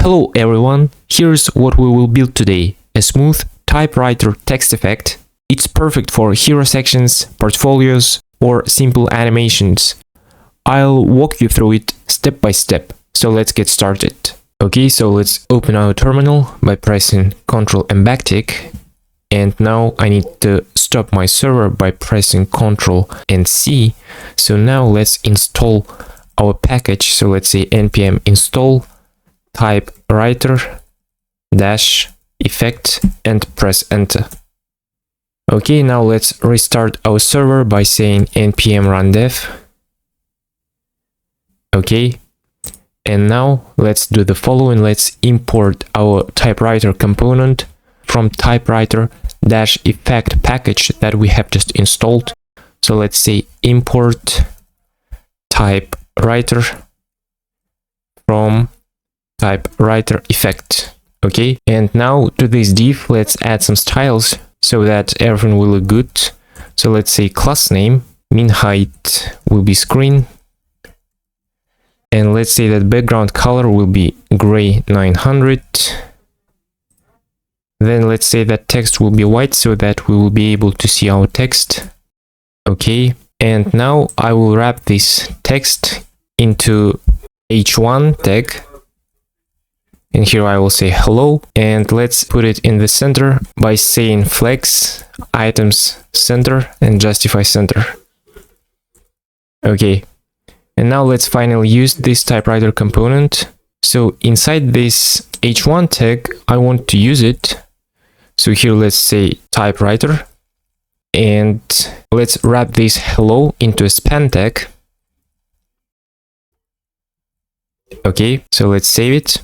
Hello everyone, here's what we will build today, a smooth typewriter text effect. It's perfect for hero sections, portfolios, or simple animations. I'll walk you through it step by step, so let's get started. Okay, so let's open our terminal by pressing Ctrl and backtick. And now I need to stop my server by pressing Ctrl and C. So now let's install our package. So let's say npm install typewriter-effect and press enter. Okay, now let's restart our server by saying npm run dev. Okay, and now let's do the following. Let's import our typewriter component from typewriter-effect package that we have just installed. So let's say import typewriter from typewriter-effect. Okay, and now to this div, let's add some styles so that everything will look good. So let's say class name, min height will be screen, and let's say that background color will be gray 900. Then let's say that text will be white so that we will be able to see our text. Okay, and now I will wrap this text into h1 tag. And here I will say hello, and let's put it in the center by saying flex items center and justify center. Okay, and now let's finally use this typewriter component. So inside this h1 tag, I want to use it. So here let's say typewriter, and let's wrap this hello into a span tag. Okay, so let's save it.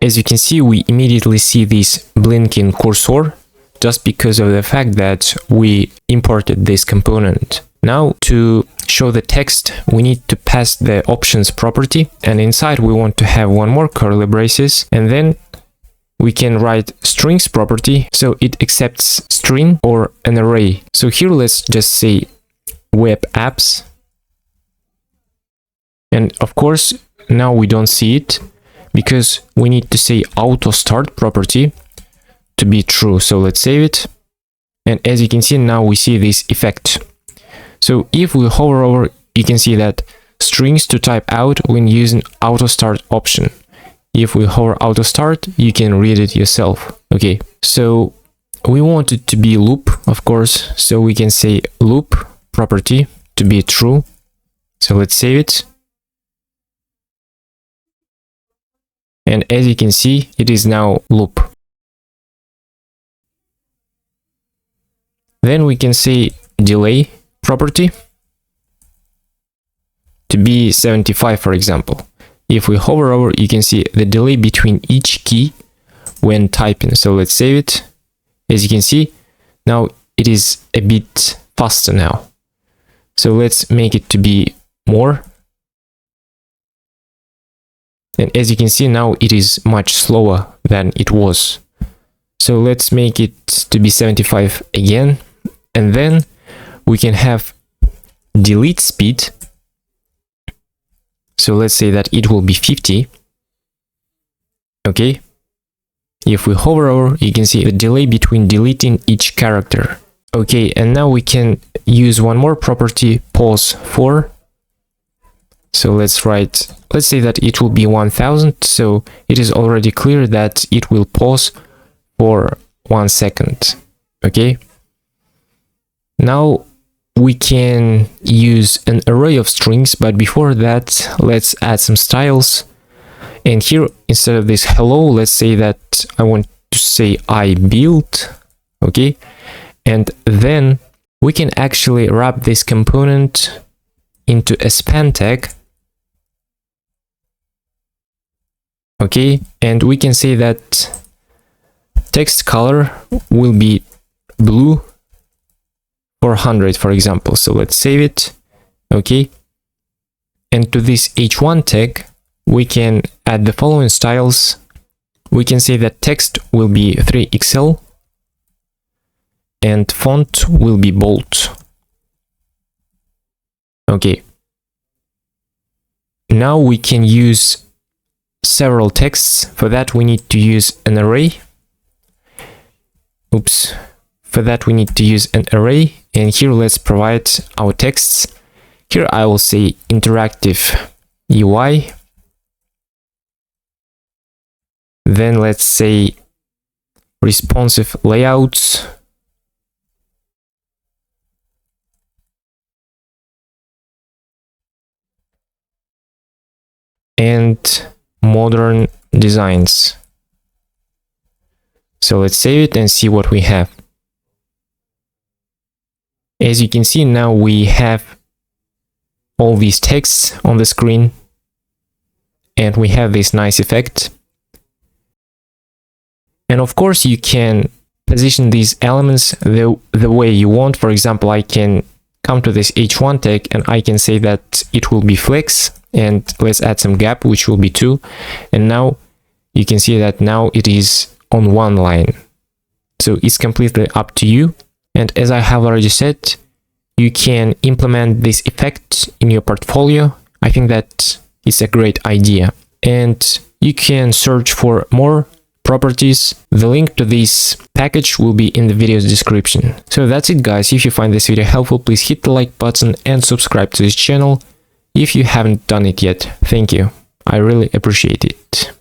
As you can see, we immediately see this blinking cursor just because of the fact that we imported this component. Now, to show the text, we need to pass the options property, and inside we want to have one more curly braces, and then we can write strings property, so it accepts string or an array. So here let's just say web apps, and of course now we don't see it because we need to say auto start property to be true. So let's save it, and as you can see, now we see this effect. So if we hover over, you can see that strings to type out when using auto start option. If we hover auto start, you can read it yourself. Okay, so we want it to be loop, of course, so we can say loop property to be true. So let's save it. And as you can see, it is now loop. Then we can say delay property to be 75, for example. If we hover over, you can see the delay between each key when typing. So let's save it. As you can see, now it is a bit faster now. So let's make it to be more. And as you can see, now it is much slower than it was. So let's make it to be 75 again. And then we can have delete speed. So let's say that it will be 50. Okay. If we hover over, you can see the delay between deleting each character. Okay, and now we can use one more property, pause for. So let's say that it will be 1000. So it is already clear that it will pause for 1 second. Okay. Now we can use an array of strings, but before that, let's add some styles. And here, instead of this hello, let's say that I want to say I built. Okay. And then we can actually wrap this component into a span tag. Okay, and we can say that text color will be blue 400, for example. So let's save it. Okay, and to this h1 tag, we can add the following styles. We can say that text will be 3XL and font will be bold. Okay, now we can use several texts. For that we need to use an array. For that we need to use an array, and here let's provide our texts. Here I will say interactive UI. Then let's say responsive layouts. And modern designs. So let's save it and see what we have. As you can see, now we have all these texts on the screen, and we have this nice effect. And of course, you can position these elements the way you want. For example, I can come to this H1 tag and I can say that it will be flex, and let's add some gap, which will be 2. And now you can see that now it is on one line. So it's completely up to you. And as I have already said, you can implement this effect in your portfolio. I think that is a great idea. And you can search for more properties. The link to this package will be in the video's description. So that's it, guys. If you find this video helpful, please hit the like button and subscribe to this channel if you haven't done it yet. Thank you. I really appreciate it.